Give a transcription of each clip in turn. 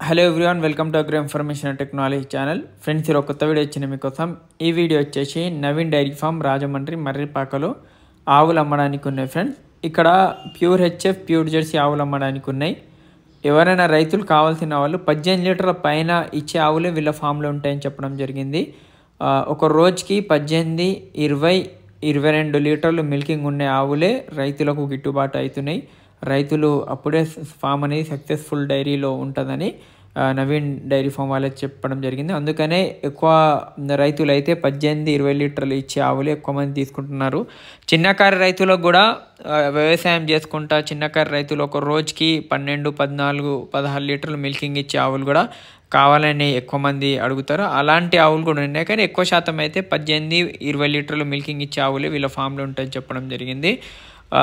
Hello everyone, welcome to agro information and technology channel. Friends, ఒక కొత్త video వచ్చింది మీకోసం. ఈ వీడియో వచ్చేసి నవీన్ డైరీ ఫామ్ రాజమండ్రి మర్రిపాకలో ఆవులు అమ్మడానికి ఉన్నాయి. ఫ్రెండ్స్, ఇక్కడ ప్యూర్ హెచ్ఎఫ్ ప్యూర్ జెర్సీ ఆవులు అమ్మడానికి ఉన్నాయి. ఎవరైనా రైతులు కావాల్సిన వాళ్ళు 18 లీటర్ల పైన ఇచ్చే ఆవులే వీళ్ళ ఫామ్లో ఉంటాయని చెప్పడం జరిగింది. ఒక రోజుకి 18, 20, 22 లీటర్లు మిల్కింగ్ ఉండే ఆవులే రైతులకు గిట్టుబాటు అవుతున్నాయి. రైతులు అప్పుడే ఫామ్ అనేది సక్సెస్ఫుల్ డైరీలో ఉంటుందని నవీన్ డైరీ ఫామ్ వాళ్ళే చెప్పడం జరిగింది. అందుకనే ఎక్కువ రైతులు అయితే 18, 20 లీటర్లు ఇచ్చే ఆవులు ఎక్కువ మంది తీసుకుంటున్నారు. చిన్నకారు రైతులకు కూడా వ్యవసాయం చేసుకుంటా చిన్నకారు రైతులు ఒక రోజుకి 12, 14, 16 లీటర్లు మిల్కింగ్ ఇచ్చే ఆవులు కూడా కావాలని ఎక్కువ మంది అడుగుతారు. అలాంటి ఆవులు కూడా ఉన్నాయి, కానీ ఎక్కువ శాతం అయితే 18, 20 లీటర్లు మిల్కింగ్ ఇచ్చే ఆవులే వీళ్ళ ఫామ్లో ఉంటాయని చెప్పడం జరిగింది.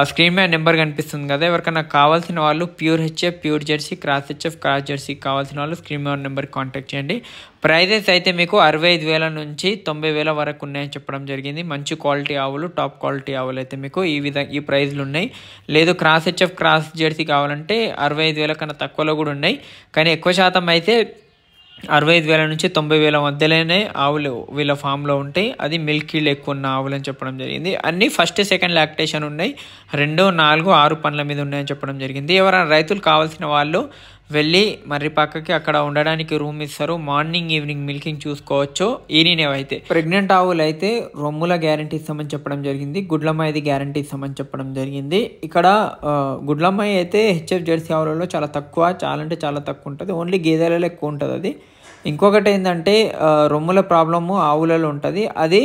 స్క్రీన్ మీద నెంబర్ కనిపిస్తుంది కదా, ఎవరికైనా కావాల్సిన వాళ్ళు pure HF pure Jersey, cross HF cross Jersey కావాల్సిన వాళ్ళు స్క్రీన్ మీద నెంబర్కి కాంటాక్ట్ చేయండి. ప్రైజెస్ అయితే మీకు 65,000 నుంచి 90,000 వరకు ఉన్నాయని చెప్పడం జరిగింది. మంచి క్వాలిటీ ఆవులు, టాప్ క్వాలిటీ ఆవులు అయితే మీకు ఈ ప్రైజ్లు ఉన్నాయి. లేదు క్రాస్ హెచ్ఎఫ్ క్రాస్ జెర్సీ కావాలంటే 65,000 కన్నా తక్కువలో కూడా ఉన్నాయి, కానీ ఎక్కువ శాతం అయితే 65,000 నుంచి 90,000 మధ్యలోనే ఆవులు వీళ్ళ ఫామ్లో ఉంటాయి. అది మిల్క్ ఈల్డ్ ఎక్కువ ఉన్న ఆవులు అని చెప్పడం జరిగింది. అన్నీ ఫస్ట్ సెకండ్ లాక్టేషన్ ఉన్నాయి. 2, 4, 6 పనుల మీద ఉన్నాయని చెప్పడం జరిగింది. ఎవరైనా రైతులు కావాల్సిన వాళ్ళు వెళ్ళి మర్రిపాకకి అక్కడ ఉండడానికి రూమ్ ఇస్తారు. మార్నింగ్ ఈవినింగ్ మిల్కింగ్ చూసుకోవచ్చు. ఈయనవైతే ప్రెగ్నెంట్ ఆవులు అయితే రొమ్ముల గ్యారంటీ ఇస్తామని చెప్పడం జరిగింది. గుడ్లమ్మాయిది గ్యారంటీ ఇస్తామని చెప్పడం జరిగింది. ఇక్కడ గుడ్లమ్మాయి అయితే హెచ్ఎఫ్ జెర్సీ ఆవులలో చాలా తక్కువ, చాలా అంటే చాలా తక్కువ ఉంటుంది. ఓన్లీ గేదెలలో ఎక్కువ ఉంటుంది. అది ఇంకొకటి ఏంటంటే రొమ్ముల ప్రాబ్లము ఆవులలో ఉంటుంది. అది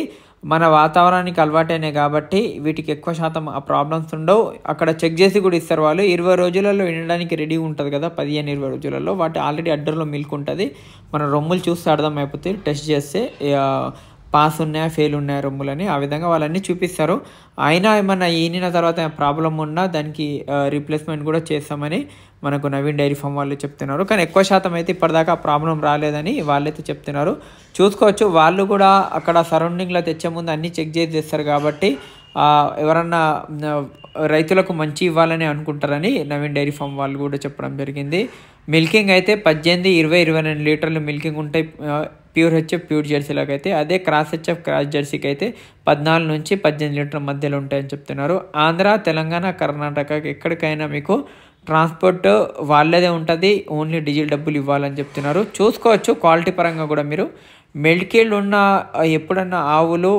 మన వాతావరణానికి అలవాటైనాయి కాబట్టి వీటికి ఎక్కువ శాతం ఆ ప్రాబ్లమ్స్ ఉండవు. అక్కడ చెక్ చేసి కూడా ఇస్తారు వాళ్ళు. 20 రోజులలో వినడానికి రెడీ ఉంటుంది కదా, 15-20 రోజులలో వాటి ఆల్రెడీ అడ్డర్లో మిల్క్ ఉంటుంది. మన రొమ్ములు చూస్తే అర్థమైపోతుంది. టెస్ట్ చేస్తే పాస్ ఉన్నాయా ఫెయిల్ ఉన్నాయా రొమ్ములని, ఆ విధంగా వాళ్ళన్నీ చూపిస్తారు. అయినా ఏమన్నా ఈనిన తర్వాత ప్రాబ్లం ఉన్నా దానికి రీప్లేస్మెంట్ కూడా చేస్తామని మనకు నవీన్ డైరీ ఫామ్ వాళ్ళు చెప్తున్నారు. కానీ ఎక్కువ శాతం అయితే ఇప్పటిదాకా ప్రాబ్లం రాలేదని వాళ్ళైతే చెప్తున్నారు. చూసుకోవచ్చు. వాళ్ళు కూడా అక్కడ సరౌండింగ్లో తెచ్చే ముందు అన్నీ చెక్ చేసి తెస్తారు కాబట్టి ఎవరన్నా రైతులకు మంచి ఇవ్వాలని అనుకుంటారని నవీన్ డైరీ ఫామ్ వాళ్ళు కూడా చెప్పడం జరిగింది. మిల్కింగ్ అయితే 18, 20, 22 లీటర్లు మిల్కింగ్ ఉంటాయి ప్యూర్ హెచ్ఎఫ్ ప్యూర్ జెర్సీలకు అయితే. అదే క్రాస్ హెచ్ఎఫ్ క్రాస్ జెర్సీకి అయితే 14 నుంచి 18 లీటర్ల మధ్యలో ఉంటాయని చెప్తున్నారు. ఆంధ్ర, తెలంగాణ, కర్ణాటకకి ఎక్కడికైనా మీకు ట్రాన్స్పోర్ట్ వాళ్ళదే ఉంటుంది. ఓన్లీ డీజిల్ డబ్బులు ఇవ్వాలని చెప్తున్నారు. చూసుకోవచ్చు. క్వాలిటీ పరంగా కూడా మీరు మిల్కిల్డ్ ఉన్న ఎప్పుడన్నా ఆవులు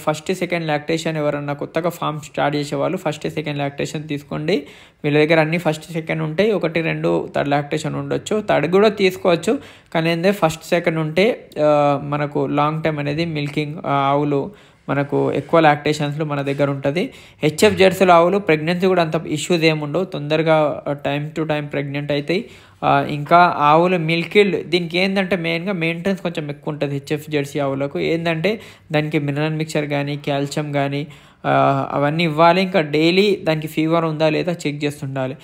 ఫస్ట్ సెకండ్ లాక్టేషన్ ఎవరన్నా కొత్తగా ఫామ్ స్టార్ట్ చేసేవాళ్ళు ఫస్ట్ సెకండ్ లాక్టేషన్ తీసుకోండి. వీళ్ళ దగ్గర అన్ని ఫస్ట్ సెకండ్ ఉంటాయి. 1, 2 థర్డ్ లాక్టేషన్ ఉండొచ్చు. థర్డ్ కూడా తీసుకోవచ్చు, కానీ ఏంటంటే ఫస్ట్ సెకండ్ ఉంటే మనకు లాంగ్ టైం అనేది మిల్కింగ్ ఆవులు మనకు ఎక్కువ లాక్టేషన్స్లో మన దగ్గర ఉంటుంది. హెచ్ఎఫ్ జెర్సీల ఆవులు ప్రెగ్నెన్సీ కూడా అంత ఇష్యూస్ ఏముండవు, తొందరగా టైం టు టైం ప్రెగ్నెంట్ అవుతాయి. ఇంకా ఆవులు మిల్కిల్డ్ దీనికి ఏంటంటే మెయిన్గా మెయింటెనెన్స్ కొంచెం ఎక్కువ ఉంటుంది. హెచ్ఎఫ్ జెర్సీ ఆవులకు ఏంటంటే దానికి మినరల్ మిక్చర్ కానీ కాల్షియం కానీ అవన్నీ ఇవ్వాలి. ఇంకా డైలీ దానికి ఫీవర్ ఉందా లేదా చెక్ చేస్తుండాలి.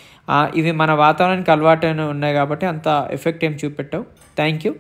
ఇవి మన వాతావరణానికి అలవాటు ఉన్నాయి కాబట్టి అంత ఎఫెక్ట్ ఏం చూపెట్టవు. Thank you.